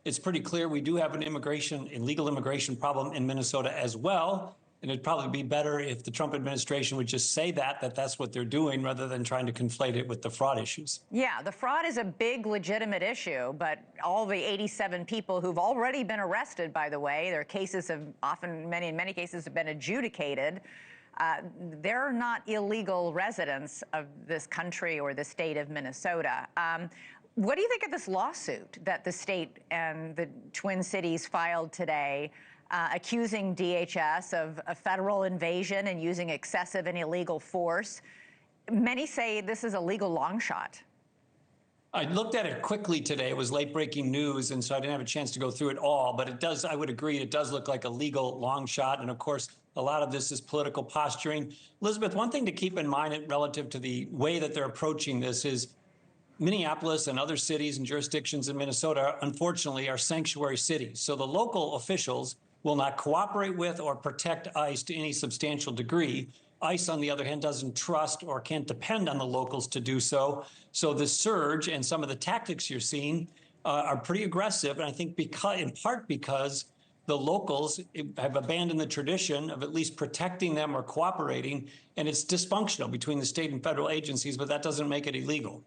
it's pretty clear we do have an illegal immigration problem in Minnesota as well. And it'd probably be better if the Trump administration would just say that that's what they're doing rather than trying to conflate it with the fraud issues. Yeah, the fraud is a big legitimate issue, but all the 87 people who've already been arrested, by the way, their cases have in many cases have been adjudicated. They're not illegal residents of this country or the state of Minnesota. What do you think of this lawsuit that the state and the Twin Cities filed today, accusing DHS of a federal invasion and using excessive and illegal force? Many say this is a legal long shot. I looked at it quickly today. It was late breaking news, and so I didn't have a chance to go through it all. But it does, I would agree, it does look like a legal long shot. And of course, a lot of this is political posturing. Elizabeth, one thing to keep in mind relative to the way that they're approaching this is Minneapolis and other cities and jurisdictions in Minnesota, unfortunately, are sanctuary cities. So the local officials will not cooperate with or protect ICE to any substantial degree. ICE, on the other hand, doesn't trust or can't depend on the locals to do so. So the surge and some of the tactics you're seeing are pretty aggressive. And I think in part because the locals have abandoned the tradition of at least protecting them or cooperating. And it's dysfunctional between the state and federal agencies, but that doesn't make it illegal.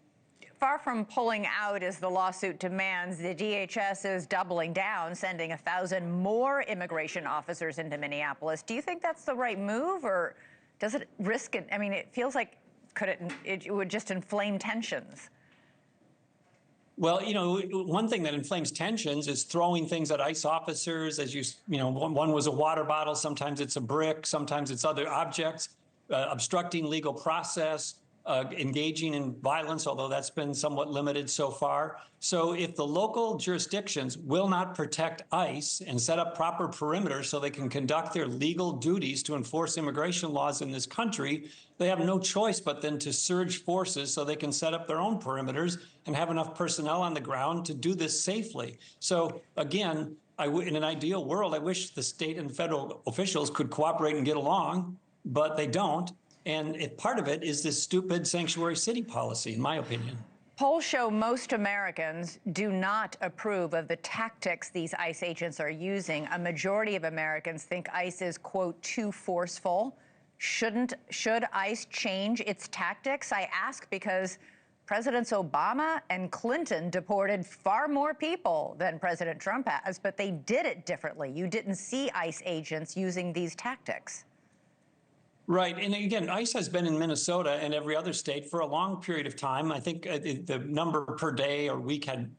Far from pulling out, as the lawsuit demands, the DHS is doubling down, sending 1,000 more immigration officers into Minneapolis. Do you think that's the right move, or does it risk it? I mean, it feels like it would just inflame tensions. Well, one thing that inflames tensions is throwing things at ICE officers. As one was a water bottle, sometimes it's a brick, sometimes it's other objects, obstructing legal process, engaging in violence, although that's been somewhat limited so far. So if the local jurisdictions will not protect ICE and set up proper perimeters so they can conduct their legal duties to enforce immigration laws in this country, they have no choice but then to surge forces so they can set up their own perimeters and have enough personnel on the ground to do this safely. So again, in an ideal world, I wish the state and federal officials could cooperate and get along, but they don't. And part of it is this stupid sanctuary city policy, in my opinion. Polls show most Americans do not approve of the tactics these ICE agents are using. A majority of Americans think ICE is, quote, too forceful. Should ICE change its tactics? I ask because Presidents Obama and Clinton deported far more people than President Trump has, but they did it differently. You didn't see ICE agents using these tactics. Right. And again, ICE has been in Minnesota and every other state for a long period of time. I think the number per day or week had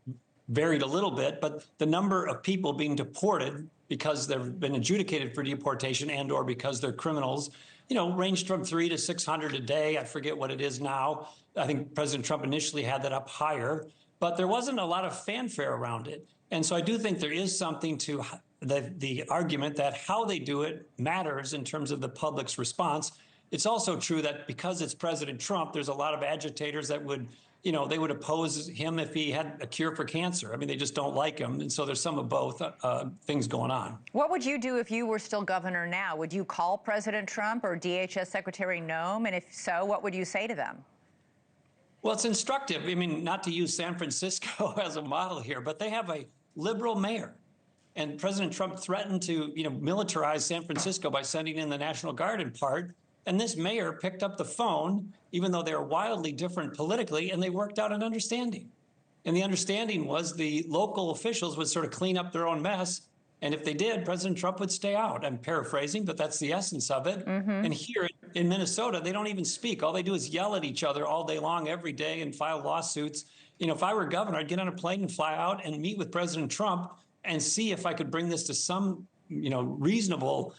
varied a little bit, but the number of people being deported because they've been adjudicated for deportation and or because they're criminals, ranged from 300 to 600 a day. I forget what it is now. I think President Trump initially had that up higher, but there wasn't a lot of fanfare around it. And so I do think there is something to the argument that how they do it matters in terms of the public's response. It's also true that because it's President Trump, there's a lot of agitators that would, they would oppose him if he had a cure for cancer. I mean, they just don't like him. And so there's some of both things going on. What would you do if you were still governor now? Would you call President Trump or DHS Secretary Noem? And if so, what would you say to them? Well, it's instructive. I mean, not to use San Francisco as a model here, but they have a liberal mayor. And President Trump threatened to, militarize San Francisco by sending in the National Guard in part. And this mayor picked up the phone, even though they were wildly different politically, and they worked out an understanding. And the understanding was the local officials would sort of clean up their own mess. And if they did, President Trump would stay out. I'm paraphrasing, but that's the essence of it. Mm-hmm. And here in Minnesota, they don't even speak. All they do is yell at each other all day long, every day, and file lawsuits. If I were governor, I'd get on a plane and fly out and meet with President Trump and see if I could bring this to some, reasonable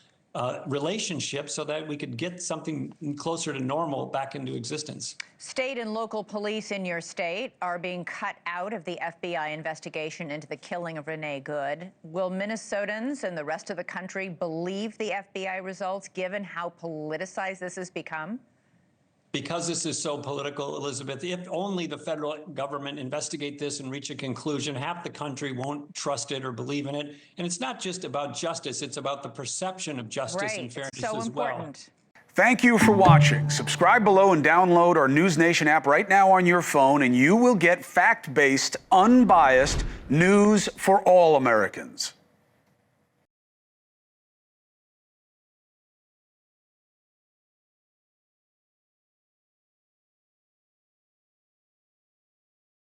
relationship so that we could get something closer to normal back into existence. State and local police in your state are being cut out of the FBI investigation into the killing of Renee Good. Will Minnesotans and the rest of the country believe the FBI results, given how politicized this has become? Because this is so political, Elizabeth, if only the federal government investigate this and reach a conclusion, half the country won't trust it or believe in it. And it's not just about justice, it's about the perception of justice and fairness as well. Thank you for watching. Subscribe below and download our NewsNation app right now on your phone, and you will get fact-based, unbiased news for all Americans.